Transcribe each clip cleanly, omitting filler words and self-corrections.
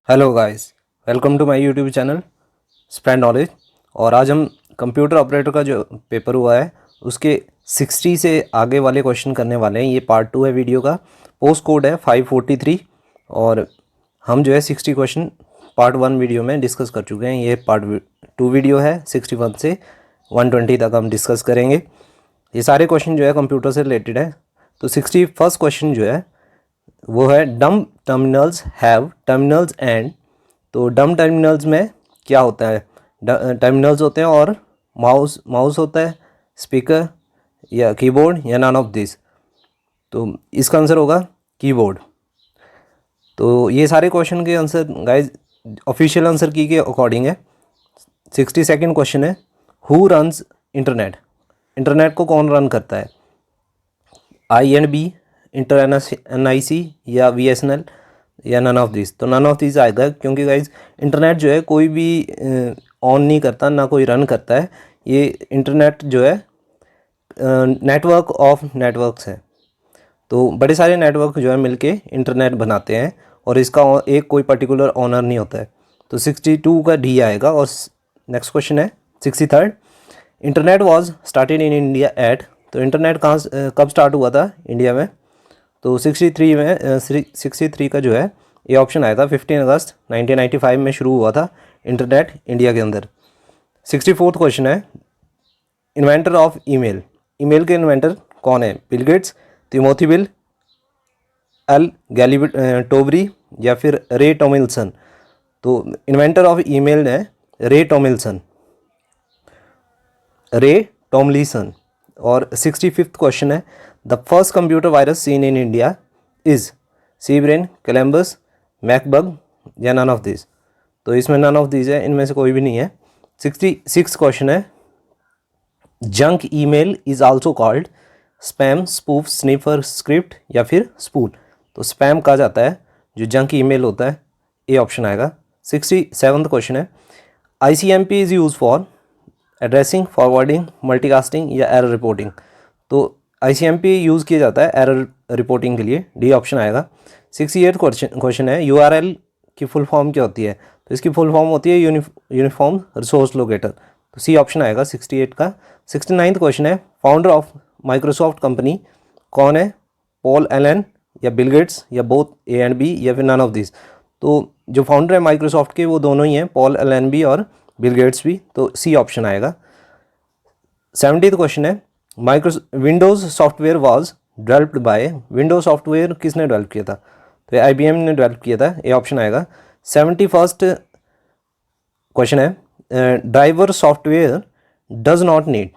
Hello guys, welcome to my YouTube channel spread knowledge. और आज हम कंप्यूटर ऑपरेटर का जो पेपर हुआ है उसके 60 से आगे वाले क्वेश्चन करने वाले हैं। ये पार्ट 2 है वीडियो का। पोस्ट कोड है 543 और हम जो है 60 क्वेश्चन पार्ट 1 वीडियो में डिस्कस कर चुके हैं। ये पार्ट 2 वीडियो है, 61 से 120 तक हम डिस्कस करेंगे। ये सारे क्वेश्चन जो है कंप्यूटर से रिलेटेड है। तो 61st क्वेश्चन जो है वो है डम टर्मिनल्स हैव टर्मिनल्स एंड। तो डम टर्मिनल्स में क्या होता है? टर्मिनल्स होते हैं और माउस होता है, स्पीकर या कीबोर्ड या नन ऑफ दिस। तो इसका आंसर होगा कीबोर्ड। तो ये सारे क्वेश्चन के आंसर गाइज ऑफिशियल आंसर की के अकॉर्डिंग है। 62nd क्वेश्चन है हु रन्स इंटरनेट। इंटरनेट को कौन रन करता है? INB, NIC या BSNL या नन ऑफ दिस। तो नन ऑफ दिस आएगा क्योंकि गाइज इंटरनेट जो है कोई भी ऑन नहीं करता, ना कोई रन करता है। ये इंटरनेट जो है नेटवर्क ऑफ नेटवर्क्स है। तो बड़े सारे नेटवर्क जो है मिलके इंटरनेट बनाते हैं और इसका एक कोई पर्टिकुलर ऑनर नहीं होता है। तो 62 का डी आएगा। और नेक्स्ट क्वेश्चन है 63rd internet was started in India at. तो इंटरनेट कब स्टार्ट हुआ था इंडिया में? तो 63 का जो है ये ऑप्शन आया था 15 अगस्त 1995 में शुरू हुआ था इंटरनेट इंडिया के अंदर। 64th क्वेश्चन है इन्वेंटर ऑफ ईमेल। ईमेल के इन्वेंटर कौन है? Bill Gates, Timothy Bill, L टोबरी या फिर रे टॉमिल्सन। तो इन्वेंटर ऑफ ईमेल है रे टॉमिल्सन। और 65th क्वेश्चन है the first computer virus seen in India is C Brain, Columbus, Macbug या नन ऑफ दिस। तो इसमें नन ऑफ दिस है, इनमें से कोई भी नहीं है। 66 क्वेश्चन है junk email is also called spam, spoof, sniffer, script या फिर स्पूल। तो स्पैम कहा जाता है जो जंक ईमेल होता है, ये ऑप्शन आएगा। 67th क्वेश्चन है ICMP is use for addressing, forwarding, multicasting या एरर रिपोर्टिंग। तो ICMP यूज़ किया जाता है एरर रिपोर्टिंग के लिए, डी ऑप्शन आएगा। 68th क्वेश्चन है URL की फुल फॉर्म क्या होती है? तो इसकी फुल फॉर्म होती है यूनिफॉर्म रिसोर्स लोकेटर। तो सी ऑप्शन आएगा 68 का। 69th क्वेश्चन है फाउंडर ऑफ माइक्रोसॉफ्ट कंपनी कौन है? पॉल एलन या बिल गेट्स या बोथ A एंड B या फिर नन ऑफ दिस। तो जो फाउंडर है माइक्रोसॉफ्ट के वो दोनों ही हैं, पॉल एलन भी और बिल गेट्स भी। तो सी ऑप्शन आएगा। 70th क्वेश्चन है Windows software was developed by. Windows software किसने डेवलप किया था? तो IBM ने डेवलप किया था, ये ऑप्शन आएगा। 71st क्वेश्चन है driver software does not need.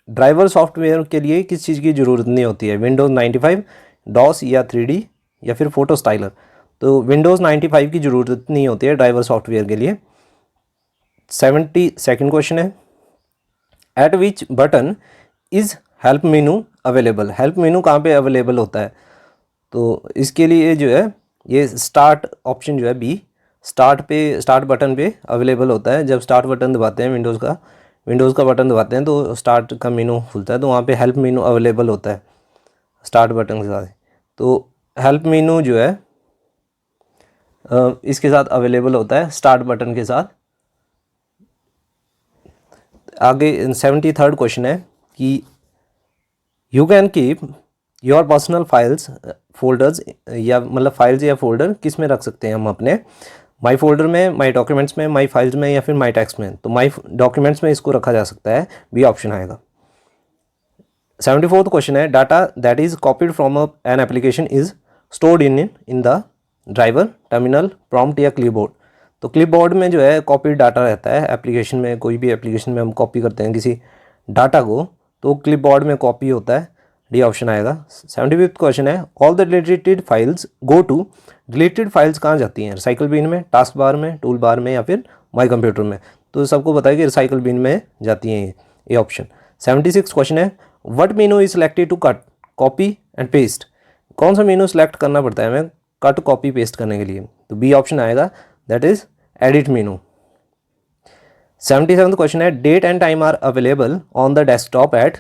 Driver software के लिए किस चीज़ की ज़रूरत नहीं होती है? विंडोज़ 95, डॉस या 3D या फिर फोटो स्टाइलर। तो विंडोज़ 95 की ज़रूरत नहीं होती है ड्राइवर सॉफ्टवेयर के लिए। 72nd क्वेश्चन है eight which button is help menu available. Help मेनू कहाँ पे अवेलेबल होता है? तो इसके लिए जो है ये स्टार्ट ऑप्शन जो है बी, स्टार्ट बटन पे अवेलेबल होता है। जब स्टार्ट बटन दबाते हैं विंडोज़ का बटन दबाते हैं तो स्टार्ट का मेनू खुलता है, तो वहाँ पे हेल्प मेनू अवेलेबल होता है स्टार्ट बटन के साथ। तो हेल्प मेनू जो है इसके साथ अवेलेबल होता है स्टार्ट बटन के साथ। आगे 73rd क्वेश्चन है कि you can keep your personal files folders, या मतलब फाइल्स या फोल्डर किस में रख सकते हैं हम अपने? माई फोल्डर में, माई डॉक्यूमेंट्स में, माई फाइल्स में या फिर माई टेक्स्ट में। तो माई डॉक्यूमेंट्स में इसको रखा जा सकता है, बी ऑप्शन आएगा। 74th क्वेश्चन है data that is copied from an application is stored in the driver, terminal, prompt या क्लिपबोर्ड। तो क्लिपबोर्ड में जो है कॉपी डाटा रहता है एप्लीकेशन में, कोई भी एप्लीकेशन में हम कॉपी करते हैं किसी डाटा को, तो क्लिपबोर्ड में कॉपी होता है, डी ऑप्शन आएगा। 75th क्वेश्चन है all the deleted files go to. Deleted files कहाँ जाती हैं? रिसाइकल बिन में, टास्क बार में, टूल बार में या फिर माई कंप्यूटर में। तो सबको पता है कि रिसाइकल बिन में जाती हैं ये ऑप्शन। 76th क्वेश्चन है what menu is selected to cut, copy and paste. कौन सा मेनू सेलेक्ट करना पड़ता है हमें कट, कॉपी, पेस्ट करने के लिए? तो बी ऑप्शन आएगा, that is edit menu. 77th question है date and time are available on the desktop at.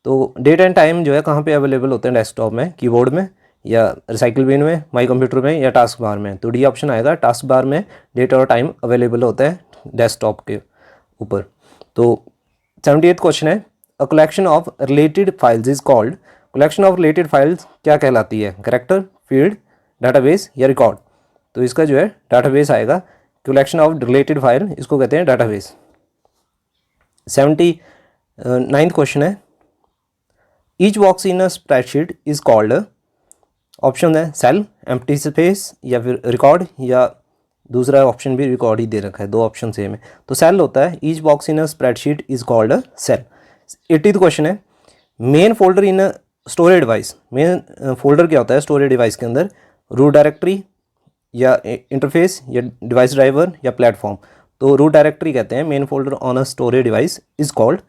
तो डेट एंड टाइम जो है कहाँ पे अवेलेबल होते हैं डेस्कटॉप में? कीबोर्ड में या रिसाइकिल बिन में, माई कंप्यूटर में, या टास्क बार में। तो डी ऑप्शन आएगा। टास्क बार में डेट और टाइम अवेलेबल होता है डेस्कटॉप के ऊपर। तो 78th क्वेश्चन है, अ collection of related files is called. Collection of related files क्या कहलाती है? कैरेक्टर, फील्ड, डाटाबेस या रिकॉर्ड? तो इसका जो है डाटाबेस आएगा। कलेक्शन ऑफ रिलेटेड फाइल इसको कहते हैं डाटाबेस। 79th क्वेश्चन है, each box in a spreadsheet is called. Option है सेल, एम्प्टी स्पेस या फिर रिकॉर्ड, या दूसरा ऑप्शन भी रिकॉर्ड ही दे रखा है, दो ऑप्शन सेम है। तो सेल होता है। Each box in a spreadsheet is called a cell. 80th question है, main folder in a storage device. Main folder क्या होता है स्टोरेज डिवाइस के अंदर? रूट डायरेक्टरी या इंटरफेस या डिवाइस ड्राइवर या प्लेटफॉर्म? तो रूट डायरेक्टरी कहते हैं। Main folder on a storage device is called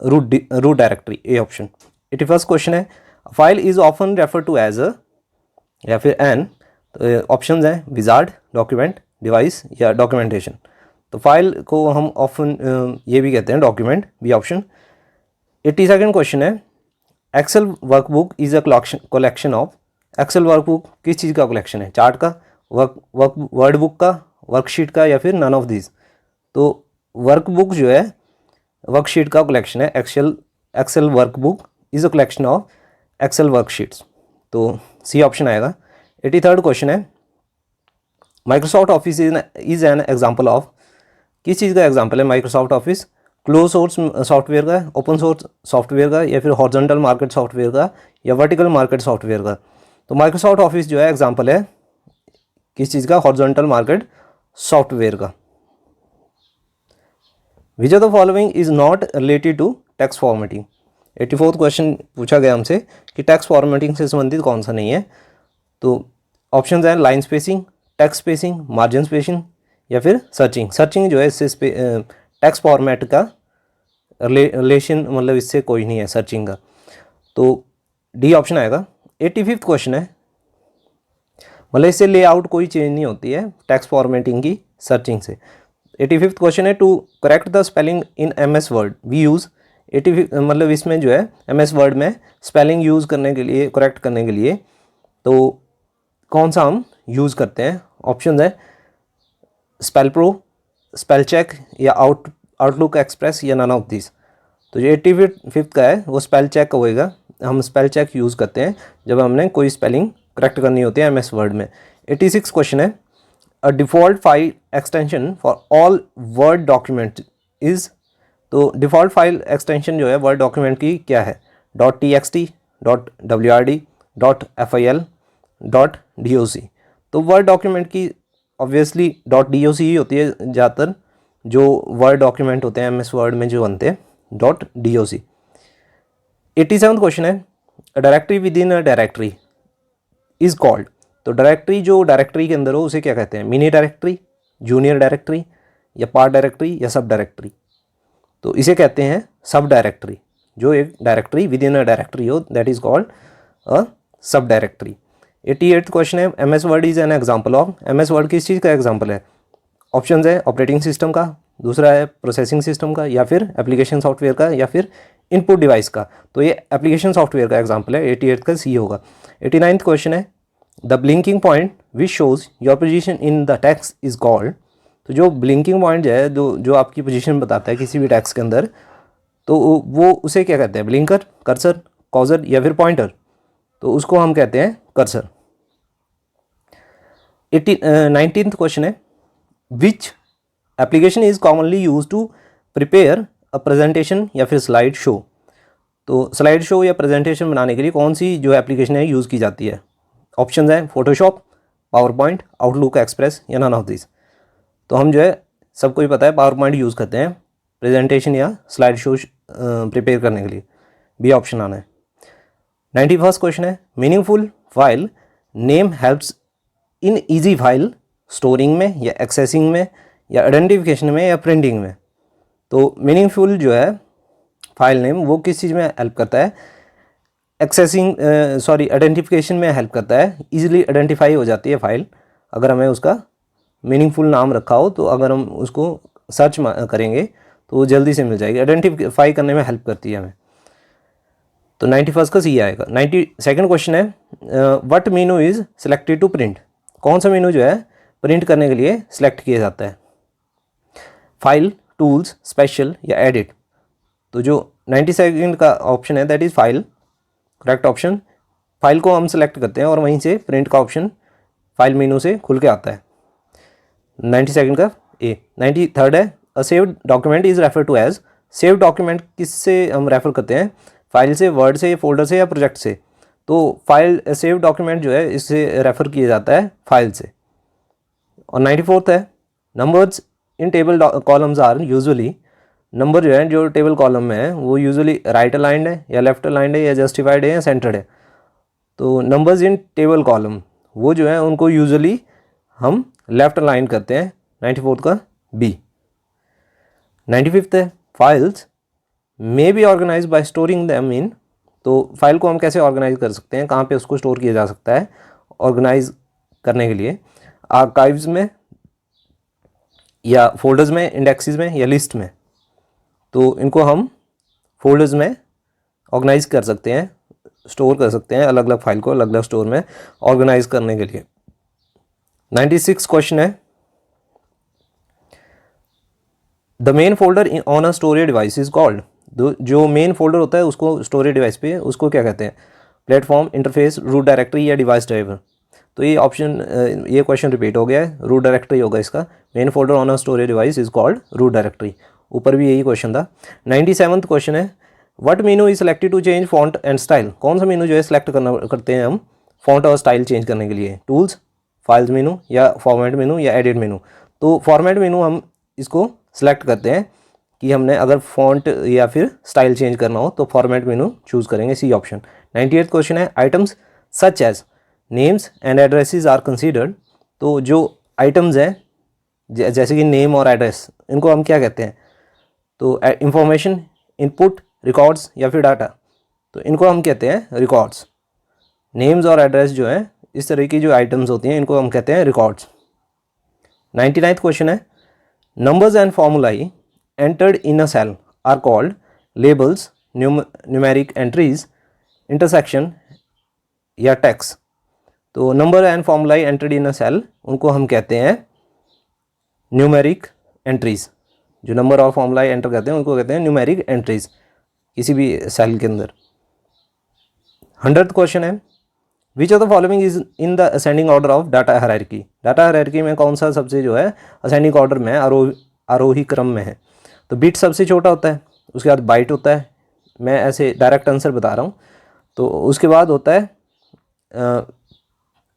root directory, A option. 81st question है, file is often refer to as a या फिर एन। तो ऑप्शन हैं विजार्ड, डॉक्यूमेंट, डिवाइस या डॉक्यूमेंटेशन। तो फाइल को हम ऑफन ये भी कहते हैं document, B option. 82nd question है, Excel workbook is a collection of. Excel workbook किस चीज़ का कलेक्शन है? चार्ट का, वर्ड बुक का, वर्कशीट का, या फिर नन ऑफ दिस? तो वर्कबुक जो है वर्कशीट का कलेक्शन है। Excel workbook is a collection of Excel worksheets. तो सी ऑप्शन आएगा। 83rd क्वेश्चन है, Microsoft Office is an example of. किस चीज़ का एग्जाम्पल है Microsoft Office? Close source software का, ओपन सोर्स सॉफ्टवेयर का, या फिर हॉरिजॉन्टल मार्केट सॉफ्टवेयर का, या वर्टिकल मार्केट सॉफ्टवेयर का? तो माइक्रोसॉफ्ट ऑफिस जो है एग्जाम्पल है किस चीज़ का? हॉरिजॉन्टल मार्केट सॉफ्टवेयर का। Which of the following is not related to text formatting. 84th question पूछा गया हमसे कि टेक्स्ट फॉर्मेटिंग से संबंधित कौन सा नहीं है? तो ऑप्शंस हैं line spacing, text spacing, margin spacing, या फिर सर्चिंग। सर्चिंग जो है इससे टेक्स्ट फॉर्मेट का रिलेशन, मतलब इससे कोई नहीं है सर्चिंग का। तो डी ऑप्शन आएगा। 85th क्वेश्चन है, मतलब इससे लेआउट कोई चेंज नहीं होती है टेक्स्ट फॉर्मेटिंग की सर्चिंग से। 85th क्वेश्चन है, to correct the spelling in MS word we use. 85 मतलब इसमें जो है MS वर्ड में स्पेलिंग यूज़ करने के लिए, करेक्ट करने के लिए तो कौन सा हम यूज़ करते हैं? ऑप्शन है स्पेल प्रो, स्पेल चेक, या आउटलुक एक्सप्रेस, या नन ऑफ दिस। तो जो 85th का है वो स्पेल चेक होएगा। हम स्पेल चेक यूज़ करते हैं जब हमने कोई स्पेलिंग करेक्ट करनी होती है MS वर्ड में। 86 क्वेश्चन है, अ default file extension for all word document is. तो डिफ़ॉल्ट फाइल एक्सटेंशन जो है वर्ड डॉक्यूमेंट की क्या है? .txt, .wrd, .fil, .doc। तो वर्ड डॉक्यूमेंट की ऑब्वियसली .doc ही होती है ज़्यादातर, जो वर्ड डॉक्यूमेंट होते हैं MS वर्ड में जो बनते हैं .doc। 87th क्वेश्चन है, directory within a directory is called. तो डायरेक्टरी जो डायरेक्टरी के अंदर हो उसे क्या कहते हैं? मिनी डायरेक्टरी, जूनियर डायरेक्टरी, या पार्ट डायरेक्टरी, या सब डायरेक्टरी? तो इसे कहते हैं सब डायरेक्टरी। जो एक directory within a directory हो that is called a subdirectory. 88th question है, MS Word is an example of. MS Word किस चीज़ का एग्जाम्पल है? ऑप्शन है ऑपरेटिंग सिस्टम का, दूसरा है प्रोसेसिंग सिस्टम का, या फिर एप्लीकेशन सॉफ्टवेयर का, या फिर इनपुट डिवाइस का। तो ये एप्लीकेशन सॉफ्टवेयर का एग्जाम्पल है। 88th का सी होगा। 89th क्वेश्चन है, the blinking point which shows your position in the text is called. तो जो ब्लिंकिंग पॉइंट है जो आपकी पोजीशन बताता है किसी भी टेक्स्ट के अंदर, तो वो उसे क्या कहते हैं? ब्लिंकर, कर्सर, कॉजर, या फिर पॉइंटर? तो उसको हम कहते हैं कर्सर। 19th क्वेश्चन है, which application is commonly use to prepare a presentation या फिर स्लाइड शो। तो स्लाइड शो या प्रेजेंटेशन बनाने के लिए कौन सी जो एप्लीकेशन है यूज़ की जाती है? ऑप्शन है Photoshop, power point, outlook express, या नन ऑफ दिस? तो हम जो है सबको ही पता है पावर पॉइंट यूज़ करते हैं प्रेजेंटेशन या स्लाइड शो प्रिपेयर करने के लिए। बी ऑप्शन आना है। 91st क्वेश्चन है, meaningful file name helps in easy file storing में, या एक्सेसिंग में, या आइडेंटिफिकेशन में, या प्रिंटिंग में? तो मीनिंगफुल जो है फाइल नेम वो किस चीज़ में हेल्प करता है? आइडेंटिफिकेशन में हेल्प करता है। ईजिली आइडेंटिफाई हो जाती है फाइल अगर हमें उसका मीनिंगफुल नाम रखा हो। तो अगर हम उसको सर्च करेंगे तो वो जल्दी से मिल जाएगी। आइडेंटिफाई करने में हेल्प करती है हमें। तो 91 का सी आएगा। 92nd क्वेश्चन है what menu is selected to print, कौन सा मेनू जो है प्रिंट करने के लिए सिलेक्ट किया जाता है, फाइल, टूल्स, स्पेशल या एडिट। तो जो 92nd का ऑप्शन है that is file, correct option. File को हम सेलेक्ट करते हैं और वहीं से प्रिंट का ऑप्शन फाइल मेनू से खुल के आता है। 92nd का ए। 93rd है a saved document is refer to as, save document किससे हम रेफर करते हैं, फाइल से, वर्ड से, फोल्डर से या प्रोजेक्ट से। तो फाइल सेव डॉक्यूमेंट जो है इससे रेफ़र किया जाता है फाइल से। और 94th है numbers in table columns are usually, number जो है जो टेबल कॉलम में है वो यूजुअली राइट अलाइंड है या लेफ्ट अलाइंड है या जस्टिफाइड है या सेंटर्ड है। तो नंबर्स इन टेबल कॉलम वो जो है उनको यूजुअली हम लेफ्ट अलाइन करते हैं, 94th का बी। 95th है files may be organize by storing them in, तो फाइल को हम कैसे ऑर्गेनाइज कर सकते हैं, कहाँ पे उसको स्टोर किया जा सकता है ऑर्गेनाइज करने के लिए, आर्काइव्स में या फोल्डर्स में, इंडेक्सेस में या लिस्ट में। तो इनको हम फोल्डर्स में ऑर्गेनाइज कर सकते हैं, स्टोर कर सकते हैं, अलग अलग फाइल को अलग अलग स्टोर में ऑर्गेनाइज करने के लिए। 96 क्वेश्चन है the main folder on a storage device is called, जो मेन फोल्डर होता है उसको स्टोरेज डिवाइस पे उसको क्या कहते हैं, प्लेटफॉर्म, इंटरफेस, रूट डायरेक्टरी या डिवाइस ड्राइवर। तो ये ऑप्शन, ये क्वेश्चन रिपीट हो गया है, रूट डायरेक्टरी होगा इसका। Main folder on a storage device is called root directory, ऊपर भी यही क्वेश्चन था। 97th क्वेश्चन है what menu is selected to change font and style, कौन सा मेनू जो है सेलेक्ट करते हैं हम फॉन्ट और स्टाइल चेंज करने के लिए, टूल्स, फाइल्स मेनू या फॉर्मेट मेनू या एडिट मेनू। तो फॉर्मेट मेनू हम इसको सेलेक्ट करते हैं कि हमने अगर फॉन्ट या फिर स्टाइल चेंज करना हो तो फॉर्मेट मेनू चूज़ करेंगे, सी ऑप्शन। 98th क्वेश्चन है items such as names and addresses are considered, तो जो आइटम्स हैं जैसे कि नेम और एड्रेस इनको हम क्या कहते हैं, तो इंफॉर्मेशन, इनपुट, रिकॉर्ड्स या फिर डाटा, तो इनको हम कहते हैं रिकॉर्ड्स। नेम्स और एड्रेस जो है इस तरह की जो आइटम्स होती हैं इनको हम कहते हैं रिकॉर्ड्स। 99th क्वेश्चन है numbers and formulae entered in a cell are called labels, numeric entries, intersection या टेक्स्ट। तो number and formulae entered in a cell उनको हम कहते हैं न्यूमेरिक एंट्रीज, जो नंबर और फॉर्मूलाई एंटर करते हैं उनको कहते हैं न्यूमेरिक एंट्रीज किसी भी सेल के अंदर। 100th क्वेश्चन है विच of the following is in the ascending order of data hierarchy, data hierarchy में कौन सा सबसे जो है असेंडिंग ऑर्डर में आरोही क्रम में है। तो बिट सबसे छोटा होता है, उसके बाद बाइट होता है, मैं ऐसे डायरेक्ट आंसर बता रहा हूँ। तो उसके बाद होता है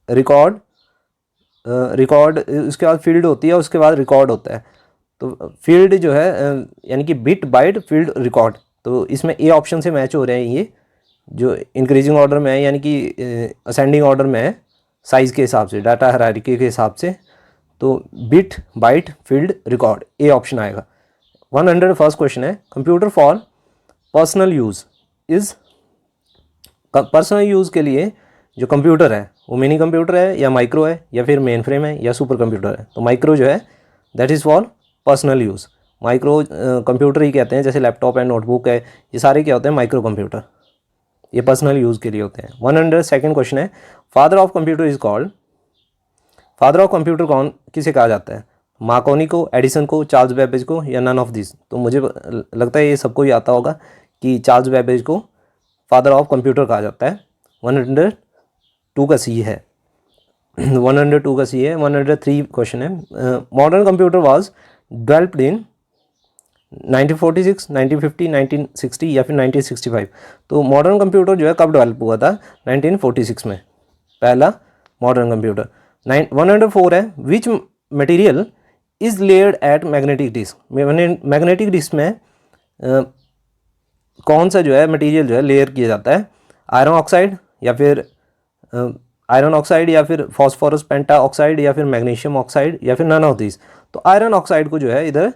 रिकॉर्ड, उसके बाद फील्ड होती है, उसके बाद रिकॉर्ड होता है। तो फील्ड जो है यानी कि बिट, बाइट, फील्ड, रिकॉर्ड, तो इसमें ए ऑप्शन से मैच हो रहे हैं ये जो इंक्रीजिंग ऑर्डर में है यानी कि असेंडिंग ऑर्डर में है साइज़ के हिसाब से, डाटा हायरार्की के हिसाब से। तो bit, byte, field, record, A option आएगा। 101st क्वेश्चन है computer for personal use is, personal use के लिए जो कंप्यूटर है वो मिनी कंप्यूटर है या माइक्रो है या फिर मेन फ्रेम है या सुपर कंप्यूटर है। तो माइक्रो जो है that is for personal use, micro computer ही कहते हैं, जैसे लैपटॉप है, नोटबुक है, ये सारे क्या होते हैं माइक्रो कंप्यूटर, ये पर्सनल यूज़ के लिए होते हैं। 102nd क्वेश्चन है father of computer is called, father of computer कौन किसे कहा जाता है, मार्कोनी को, एडिसन को, चार्ल्स बेबेज को या नन ऑफ दिस। तो मुझे लगता है ये सबको ही आता होगा कि चार्ल्स बेबेज को फादर ऑफ कंप्यूटर कहा जाता है। 102 का सी है 102 का सी है। 103 क्वेश्चन है modern computer was developed in 1946, 1950, 1960 या फिर 1965। तो मॉडर्न कंप्यूटर जो है कब डेवलप हुआ था, 1946 में पहला मॉडर्न कंप्यूटर। 104 है which material is layered at magnetic disk, magnetic disk में कौन सा जो है मटेरियल जो है लेयर किया जाता है, आयरन ऑक्साइड या फिर आयरन ऑक्साइड या फिर फॉस्फोरस पेंटा ऑक्साइड या फिर मैग्नीशियम ऑक्साइड या फिर नन ऑफ दिस। तो आयरन ऑक्साइड को जो है इधर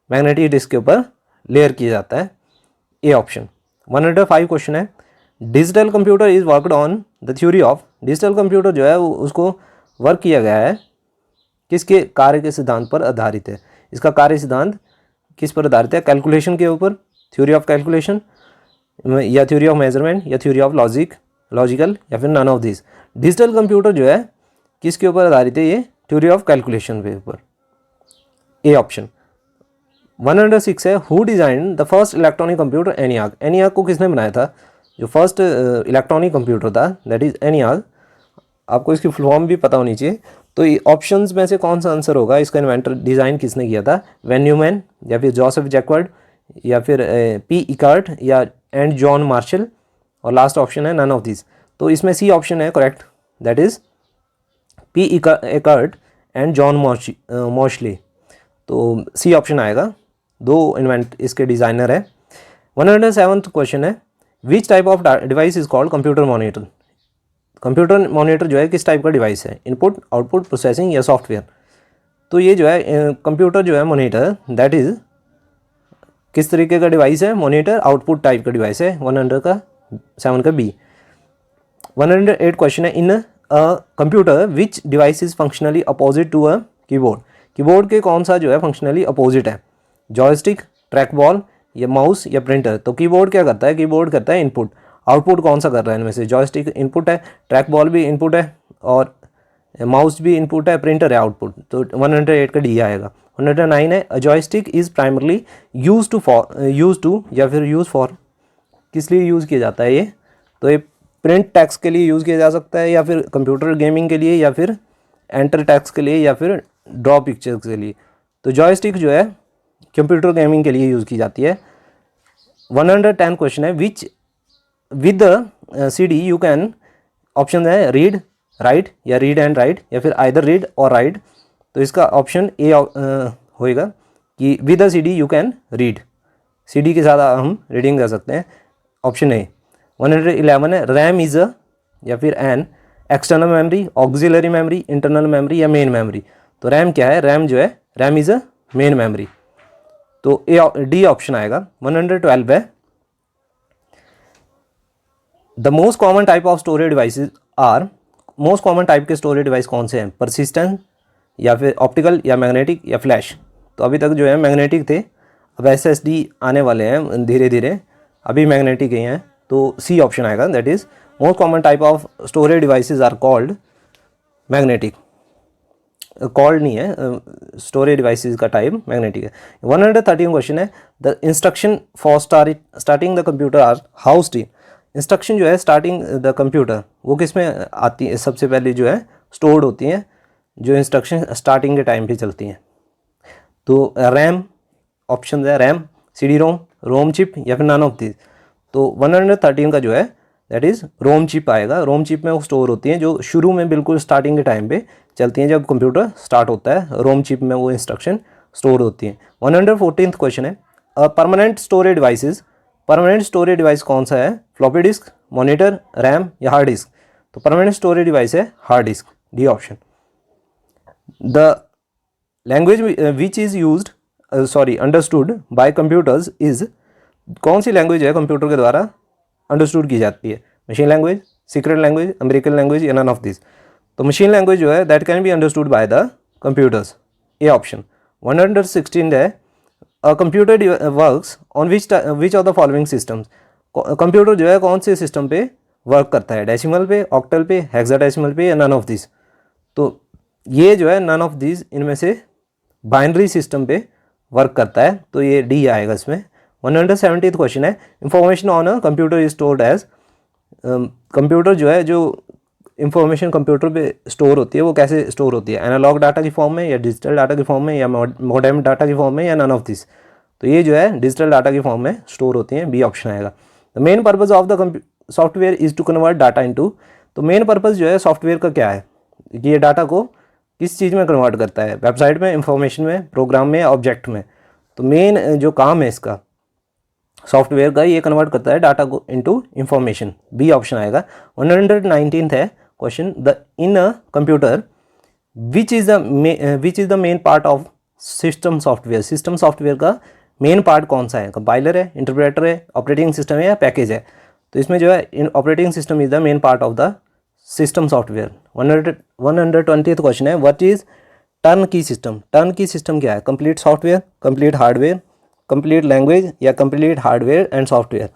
मैग्नेटिक डिस्क के ऊपर लेयर किया जाता है, ए ऑप्शन। 105 क्वेश्चन है digital computer is worked on the theory of, digital computer जो है वो उसको वर्क किया गया है किसके कार्य के सिद्धांत पर आधारित है, इसका कार्य सिद्धांत किस पर आधारित है, कैलकुलेशन के ऊपर, थ्योरी ऑफ कैलकुलेशन, या थ्योरी ऑफ मेजरमेंट या थ्योरी ऑफ लॉजिकल या फिर none of this. Digital computer जो है किसके ऊपर आधारित है, ये थ्योरी ऑफ कैलकुलेशन के ऊपर, ए ऑप्शन। 106 है, who design the first electronic computer ENIAC. ENIAC को किसने बनाया था, जो फर्स्ट इलेक्ट्रॉनिक कंप्यूटर था दैट इज एनियाक। आपको इसकी फुल फॉर्म भी पता होनी चाहिए। तो ये ऑप्शंस में से कौन सा आंसर होगा, इसका इन्वेंटर डिज़ाइन किसने किया था, वैन न्यूमैन या फिर जोसेफ जैकवर्ड या फिर पी इकार्ट या एंड जॉन मार्शल, और लास्ट ऑप्शन है नन ऑफ दिस। तो इसमें सी ऑप्शन है correct, that is P Eckert and John Marshall. तो सी ऑप्शन आएगा, दो इन्वेंट इसके डिज़ाइनर है। 107th क्वेश्चन है, which type of device is called computer monitor. Computer monitor जो है किस टाइप का डिवाइस है, इनपुट, आउटपुट, प्रोसेसिंग या सॉफ्टवेयर। तो ये जो है कंप्यूटर जो है मॉनिटर दैट इज़ किस तरीके का डिवाइस है, मॉनिटर आउटपुट टाइप का डिवाइस है। 107 का बी। 108 क्वेश्चन है, in a computer which device is functionally opposite to a keyboard. Keyboard के कौन सा जो है फंक्शनली अपोजिट है, जॉयस्टिक, ट्रैक बॉल या माउस या प्रिंटर। तो कीबोर्ड क्या करता है, कीबोर्ड करता है इनपुट। आउटपुट कौन सा कर रहा है इनमें से, जॉयस्टिक इनपुट है, ट्रैक बॉल भी इनपुट है और माउस भी इनपुट है, प्रिंटर है आउटपुट। तो 108 का डी आएगा। 109 है, a joystick is primarily use to या फिर यूज़ फॉर, किस लिए यूज़ किया जाता है ये, तो ये प्रिंट टैक्स के लिए यूज़ किया जा सकता है या फिर कंप्यूटर गेमिंग के लिए या फिर एंटर टैक्स के लिए या फिर ड्रॉ पिक्चर्स के लिए। तो जॉयस्टिक जो है कंप्यूटर गेमिंग के लिए यूज़ की जाती है। 110 क्वेश्चन है, which with the CD you can, option है रीड, राइट या रीड एंड राइट या फिर आइदर रीड और राइट। तो इसका ऑप्शन ए होएगा कि with the CD you can read, CD के साथ हम रीडिंग कर सकते हैं, ऑप्शन ए। 111 है, रैम इज़ अ या फिर an external memory, auxiliary memory, internal memory या मेन मेमोरी। तो रैम क्या है, रैम जो है RAM is a main memory. तो ए डी ऑप्शन आएगा। 112 है, the most common type of storage devices are, most common type के स्टोरेज डिवाइस कौन से हैं, परसिस्टेंट या फिर ऑप्टिकल या मैग्नेटिक या फ्लैश। तो अभी तक जो है मैग्नेटिक थे, अब SSD आने वाले हैं धीरे धीरे, अभी मैग्नेटिक ही हैं। तो सी ऑप्शन आएगा, that is most common type of storage devices are called magnetic. Called नहीं है, स्टोरेज डिवाइसेज का टाइप मैग्नेटिक है। 113 क्वेश्चन है, the instruction for starting the computer are housed in. Instruction जो है स्टार्टिंग द कंप्यूटर वो किस में आती है, सबसे पहले जो है स्टोर्ड होती हैं, जो इंस्ट्रक्शन स्टार्टिंग के टाइम पे चलती हैं। तो रैम ऑप्शन है, रैम, CD रोम, रोम चिप या फिर नन ऑफ दिस। तो 113 का जो है दैट इज़ रोम चिप आएगा। रोम चिप में वो स्टोर होती हैं जो शुरू में बिल्कुल स्टार्टिंग के टाइम पे चलती हैं, जब कंप्यूटर स्टार्ट होता है रोम चिप में वो इंस्ट्रक्शन स्टोर होती हैं। 114th क्वेश्चन है, permanent storage devices, permanent storage device कौन सा है, फ्लॉपी डिस्क, मॉनिटर, रैम या हार्ड डिस्क। तो परमानेंट स्टोरेज डिवाइस है hard disk, D option. The language which is used understood by computers is, कौन सी लैंग्वेज है computer के द्वारा अंडरस्टूड की जाती है, machine language, secret language, American language या नन ऑफ दिस। तो मशीन लैंग्वेज जो है that can be understood by the computers, A option. 116 है, a computer works on which of the following systems. Computer जो है कौन से सिस्टम पे वर्क करता है, डेसिमल पे, ऑक्टल पे, हेक्साडेसिमल पे या नन ऑफ दिस। तो ये जो है नन ऑफ दिस इनमें से बाइनरी सिस्टम पे वर्क करता है, तो ये डी आएगा इसमें। 170th क्वेश्चन है, information on a computer is stored as, computer जो है जो इंफॉर्मेशन कंप्यूटर पे स्टोर होती है वो कैसे स्टोर होती है, एनालॉग डाटा की फॉर्म में या डिजिटल डाटा की फॉर्म में या मोडेम डाटा की फॉर्म में या नन ऑफ दिस। तो ये जो है डिजिटल डाटा की फॉर्म में स्टोर होती हैं, बी ऑप्शन आएगा। The main purpose of the software is to convert data into, तो मेन पर्पज जो है सॉफ्टवेयर का क्या है कि ये डाटा को किस चीज़ में कन्वर्ट करता है, वेबसाइट में, इंफॉर्मेशन में, प्रोग्राम में, ऑब्जेक्ट में। तो मेन जो काम है इसका सॉफ्टवेयर का, ये कन्वर्ट करता है डाटा को इनटू इंफॉर्मेशन, बी ऑप्शन आएगा। 119th है question, the in a computer which is the main part of system software. System software का मेन पार्ट कौन सा है, कंपाइलर है, इंटरप्रेटर है, ऑपरेटिंग सिस्टम है या पैकेज है। तो इसमें जो है operating system is the main part of the system software. 120th question है, व्हाट इज टर्न की सिस्टम। टर्न की सिस्टम क्या है, complete software, complete hardware, complete language या कंप्लीट हार्डवेयर एंड सॉफ्टवेयर।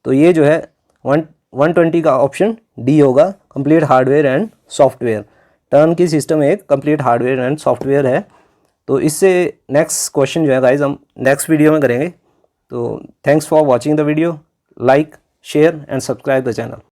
तो ये जो है 120 का ऑप्शन डी होगा, complete hardware and software. Turn की सिस्टम एक कंप्लीट हार्डवेयर एंड सॉफ्टवेयर है। तो इससे नेक्स्ट क्वेश्चन जो है गाइज हम नेक्स्ट वीडियो में करेंगे। तो thanks for watching the video, like share and subscribe the channel.